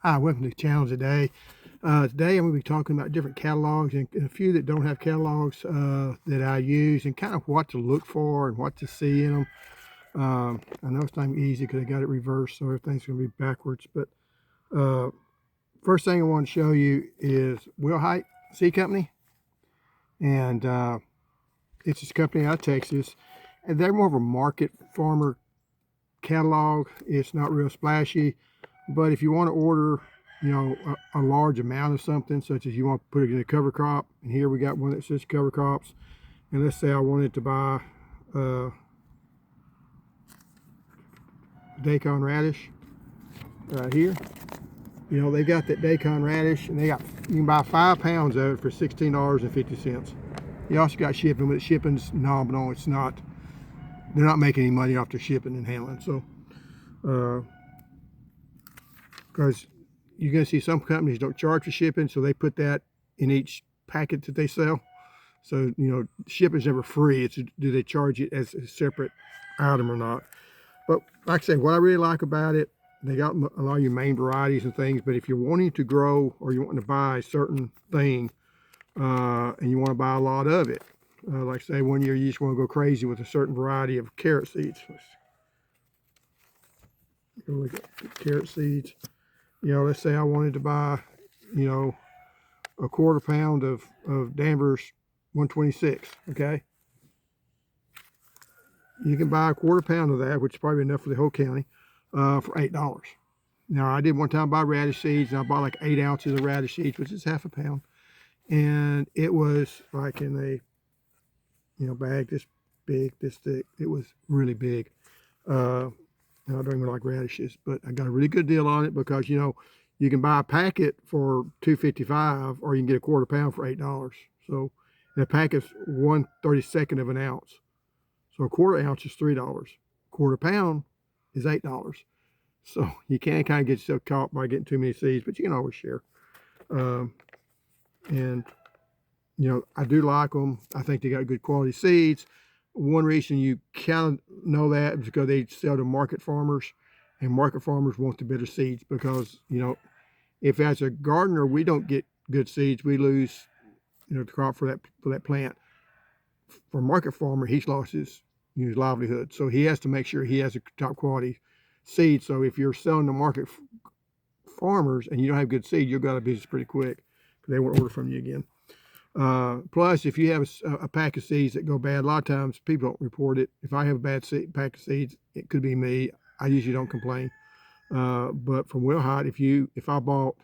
Hi, welcome to the channel today. Today I'm going to be talking about different catalogs and a few that don't have catalogs that I use, and kind of what to look for and what to see in them. I know it's not easy because I got it reversed, so everything's going to be backwards. But first thing I want to show you is Wilhite Seed Company, and it's this company out of Texas, and they're more of a market farmer catalog. It's not real splashy. But if you want to order, you know, a large amount of something, such as you want to put it in a cover crop, and here we got one that says cover crops, and let's say I wanted to buy Daikon radish right here. You know, they got that Daikon radish, and you can buy 5 pounds of it for $16.50. You also got shipping, but shipping's nominal. It's not, they're not making any money off their shipping and handling. So because you're going to see some companies don't charge for shipping, so they put that in each packet that they sell. So, you know, shipping's never free. It's do they charge it as a separate item or not. But like I say, what I really like about it, they got a lot of your main varieties and things, but if you're wanting to grow or you're wanting to buy a certain thing and you want to buy a lot of it, like say one year you just want to go crazy with a certain variety of carrot seeds. Let's go look at carrot seeds. You know, let's say I wanted to buy, you know, a quarter pound of Danvers 126, okay? You can buy a quarter pound of that, which is probably enough for the whole county, for $8. Now, I did one time buy radish seeds, and I bought like 8 ounces of radish seeds, which is half a pound. And it was like in a, you know, bag this big, this thick. It was really big. I don't even like radishes, but I got a really good deal on it because, you know, you can buy a packet for $2.55 or you can get a quarter pound for $8. So the packet's 1/32 of an ounce. So a quarter ounce is $3. Quarter pound is $8. So you can kind of get yourself caught by getting too many seeds, but you can always share. And, you know, I do like them. I think they got good quality seeds. One reason you kind of know that is because they sell to market farmers, and market farmers want the better seeds because, you know, if as a gardener we don't get good seeds, we lose, you know, the crop for that plant. For a market farmer, he's lost his livelihood, so he has to make sure he has a top quality seed. So if you're selling to market farmers and you don't have good seed, you'll go out of business pretty quick because they won't order from you again. Plus, if you have a pack of seeds that go bad, a lot of times people don't report it. If I have a bad pack of seeds, it could be me. I usually don't complain. But from Wilhite, if I bought,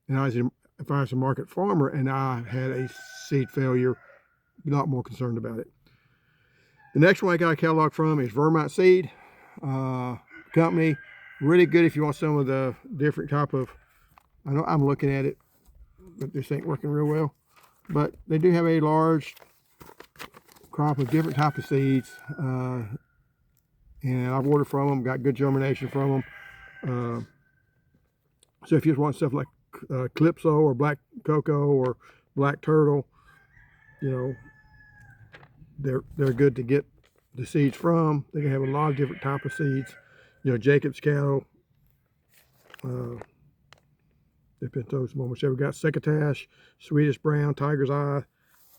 and if I was a market farmer and I had a seed failure, I'd be a lot more concerned about it. The next one I got a catalog from is Vermont Seed Company. Really good if you want some of the different type of, I know I'm looking at it, but this ain't working real well. But they do have a large crop of different type of seeds, and I've ordered from them, got good germination from them. So if you just want stuff like Calypso or Black Cocoa or Black Turtle, you know, they're good to get the seeds from. They can have a lot of different type of seeds. You know, Jacob's Cattle, they put those moments. We've got Succotash, Swedish Brown, Tiger's Eye,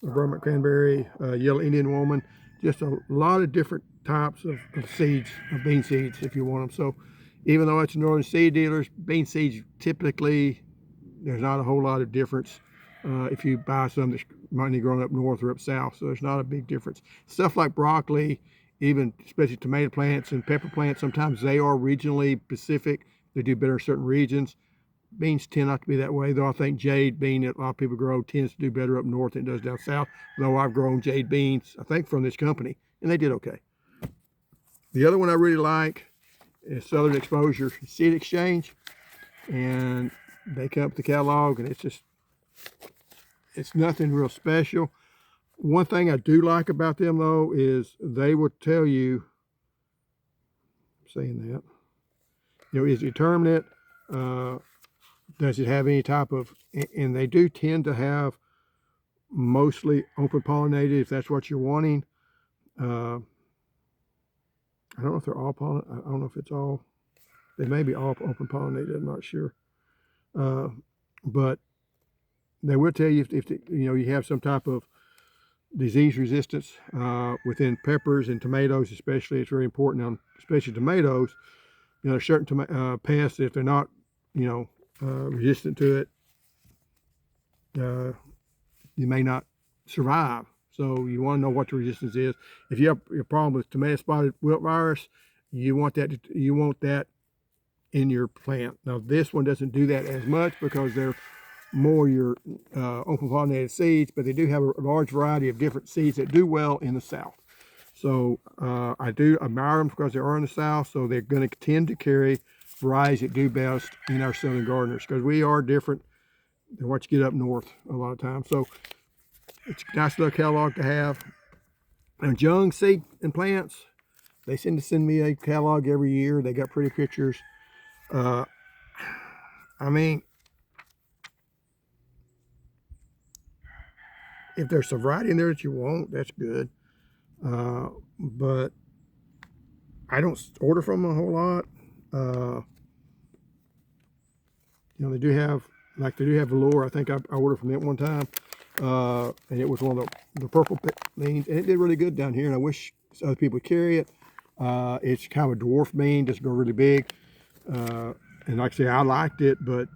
Vermont Cranberry, Yellow Indian Woman, just a lot of different types of seeds, of bean seeds if you want them. So even though it's Northern Seed Dealers, bean seeds typically, there's not a whole lot of difference if you buy some that might be grown up north or up south, so there's not a big difference. Stuff like broccoli, even especially tomato plants and pepper plants, sometimes they are regionally specific. They do better in certain regions. Beans tend not to be that way, though I think jade bean that a lot of people grow tends to do better up north than it does down south, though I've grown jade beans, I think, from this company, and they did okay. The other one I really like is Southern Exposure Seed Exchange, and they come up with the catalog, and it's nothing real special. One thing I do like about them, though, is they will tell you, I'm saying that, you know, is it terminate? Does it have any type of, and they do tend to have mostly open pollinated if that's what you're wanting. I don't know if they're all pollinated. I don't know if it's all, they may be all open pollinated, I'm not sure. But they will tell you if you have some type of disease resistance within peppers and tomatoes, especially. It's very important on especially tomatoes. Certain pests, if they're not resistant to it, you may not survive. So you want to know what the resistance is. If you have a problem with tomato spotted wilt virus, you want that in your plant. Now this one doesn't do that as much because they're more your open pollinated seeds, but they do have a large variety of different seeds that do well in the South. So I do admire them because they are in the South, so they're going to tend to carry varieties that do best in our Southern gardeners because we are different than what you get up north a lot of times. So it's a nice little catalog to have. And Jung Seed and Plants, they send me a catalog every year. They got pretty pictures. I mean, if there's a variety in there that you want, that's good. But I don't order from them a whole lot. They do have Velour. I think I ordered from it one time. And it was one of the purple beans, and it did really good down here, and I wish other people would carry it. It's kind of a dwarf bean, doesn't go really big. And like I say, I liked it, but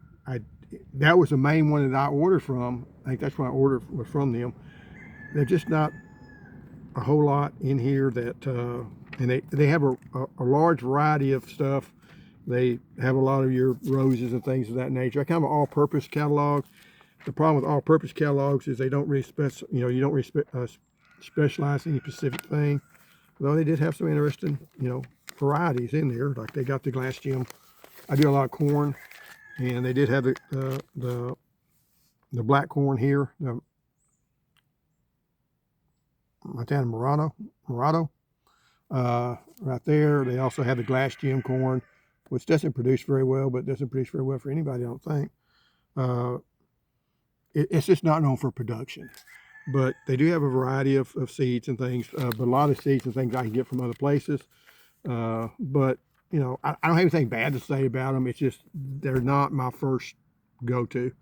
that was the main one that I ordered from. I think that's what I ordered was from them. They're just not a whole lot in here that, and they have a large variety of stuff. They have a lot of your roses and things of that nature. I kind of an all-purpose catalog. The problem with all-purpose catalogs is they don't really you don't really specialize in any specific thing. Though they did have some interesting, varieties in there. Like they got the glass gem. I do a lot of corn, and they did have the black corn here, the Montana Murado, right there. They also have the glass gem corn, which doesn't produce very well, but doesn't produce very well for anybody, I don't think. It's just not known for production, but they do have a variety of seeds and things, but a lot of seeds and things I can get from other places. But I don't have anything bad to say about them. It's just they're not my first go-to.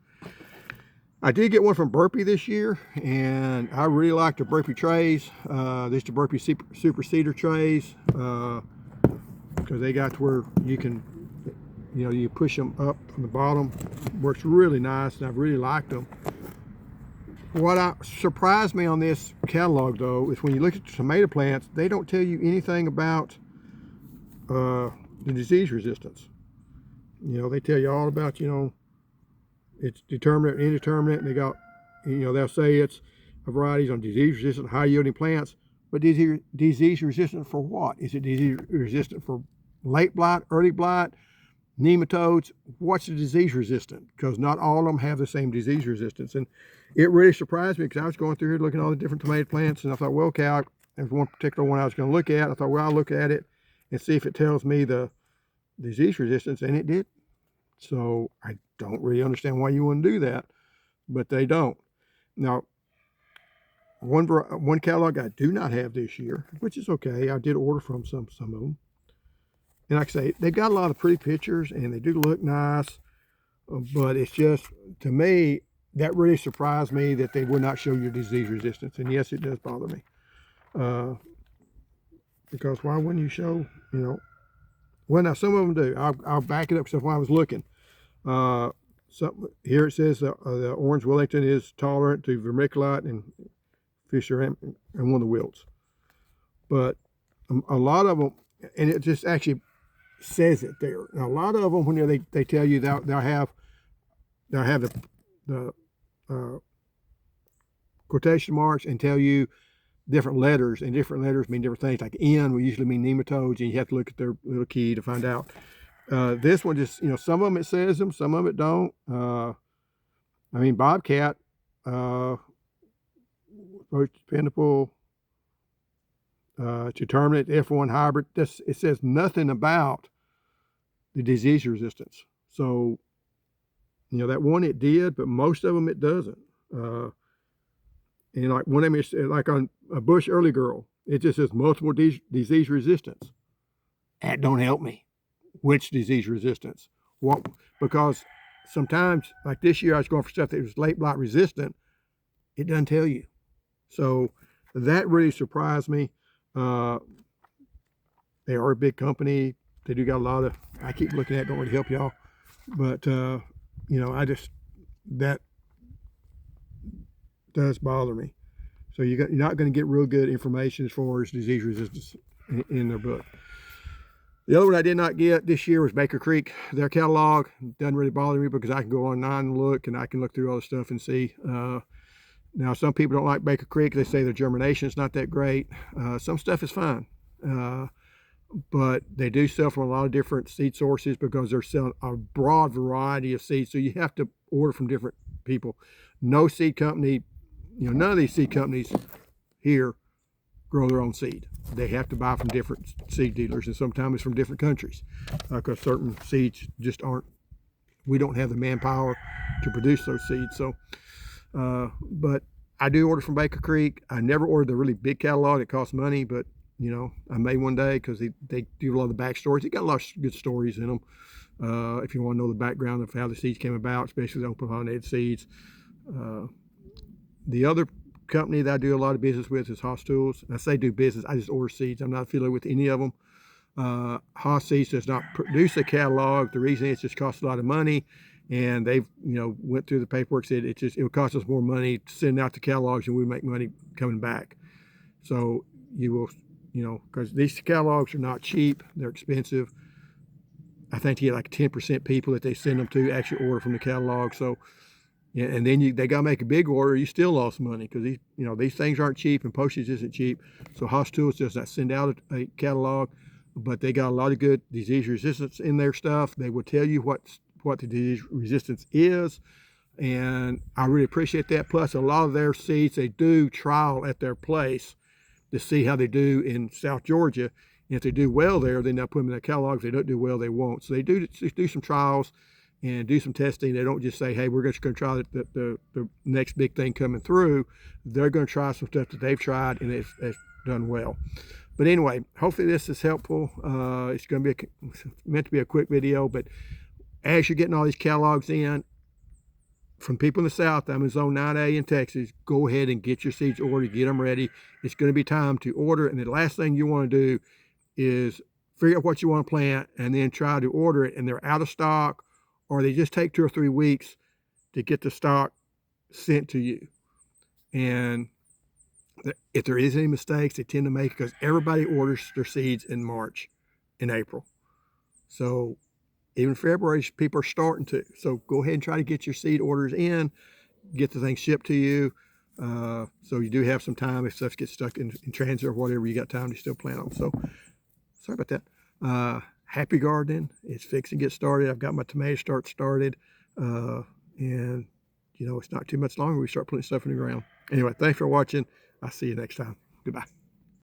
I did get one from Burpee this year, and I really like the Burpee trays. These are Burpee Super Seeder trays because they got to where you can, you push them up from the bottom. Works really nice, and I've really liked them. What surprised me on this catalog, though, is when you look at the tomato plants, they don't tell you anything about the disease resistance. They tell you all about, it's determinate, indeterminate, and they got, they'll say it's a varieties on disease resistant, high yielding plants, but disease resistant for what? Is it disease resistant for late blight, early blight, nematodes? What's the disease resistant? Because not all of them have the same disease resistance. And it really surprised me because I was going through here looking at all the different tomato plants, and I thought, well, okay, there's one particular one I was going to look at. I thought, well, I'll look at it and see if it tells me the disease resistance, and it did. So I don't really understand why you wouldn't do that, but they don't. Now, one catalog I do not have this year, which is okay. I did order from some of them. And like I say, they've got a lot of pretty pictures, and they do look nice, but it's just, to me, that really surprised me that they would not show you disease resistance. And yes, it does bother me. Because why wouldn't you show, well, now some of them do. I'll back it up because when I was looking, here it says the orange Wellington is tolerant to vermiculite and Fisher and one of the wilts. But a lot of them, and it just actually says it there. Now, a lot of them, when they tell you they'll have the quotation marks and tell you different letters, and different letters mean different things. Like N will usually mean nematodes, and you have to look at their little key to find out. This one just, some of them it says them, some of it don't. I mean, Bobcat, Dependable, determinate F1 hybrid. It says nothing about the disease resistance. So, that one it did, but most of them it doesn't. And like one of them is like on a Bush Early Girl, it just says multiple disease resistance. That don't help me. Which disease resistance? What? Because sometimes, like this year, I was going for stuff that was late blight resistant. It doesn't tell you. So that really surprised me. They are a big company. They do got a lot of, I keep looking at it, don't really help y'all. But, you know, that does bother me. So you're not going to get real good information as far as disease resistance in their book. The other one I did not get this year was Baker Creek. Their catalog doesn't really bother me because I can go online and look, and I can look through all the stuff and see. Now, some people don't like Baker Creek. They say their germination is not that great. Some stuff is fine. But they do sell from a lot of different seed sources because they're selling a broad variety of seeds. So you have to order from different people. No seed company, you know, none of these seed companies here grow their own seed. They have to buy from different seed dealers, and sometimes it's from different countries because certain seeds just aren't, we don't have the manpower to produce those seeds. So, but I do order from Baker Creek. I never ordered the really big catalog. It costs money, but you know, I may one day because they do a lot of the backstories. They got a lot of good stories in them. If you want to know the background of how the seeds came about, especially the open pollinated seeds. The other company that I do a lot of business with is Haas Tools. And I say do business, I just order seeds. I'm not affiliated with any of them. Haas Seeds does not produce a catalog. The reason is it just costs a lot of money. And they've, you know, went through the paperwork, said it would cost us more money to send out the catalogs and we make money coming back. So you will, you know, because these catalogs are not cheap, they're expensive. I think you get like 10% people that they send them to actually order from the catalog. So, yeah, and then they got to make a big order. You still lost money because these, you know, these things aren't cheap and postage isn't cheap. So Haas Tools does not send out a catalog, but they got a lot of good disease resistance in their stuff. They will tell you what the disease resistance is, and I really appreciate that. Plus, a lot of their seeds they do trial at their place to see how they do in South Georgia. And if they do well there, then they'll put them in their catalog. If they don't do well, they won't. So they do some trials and do some testing. They don't just say, hey, we're just going to try the next big thing coming through. They're going to try some stuff that they've tried and it's done well. But anyway, hopefully this is helpful. It's going to be meant to be a quick video, but as you're getting all these catalogs in from people in the South, I'm in Zone 9A in Texas, go ahead and get your seeds ordered, get them ready. It's going to be time to order. And the last thing you want to do is figure out what you want to plant and then try to order it and they're out of stock, or they just take 2 or 3 weeks to get the stock sent to you. And if there is any mistakes, they tend to make, because everybody orders their seeds in March and April. So even February, people are starting to. So go ahead and try to get your seed orders in, get the thing shipped to you. So you do have some time if stuff gets stuck in transit or whatever, you got time to still plant them. So sorry about that. Happy gardening. It's fixing to get started. I've got my tomato started. And, you know, it's not too much longer. We start putting stuff in the ground. Anyway, thanks for watching. I'll see you next time. Goodbye.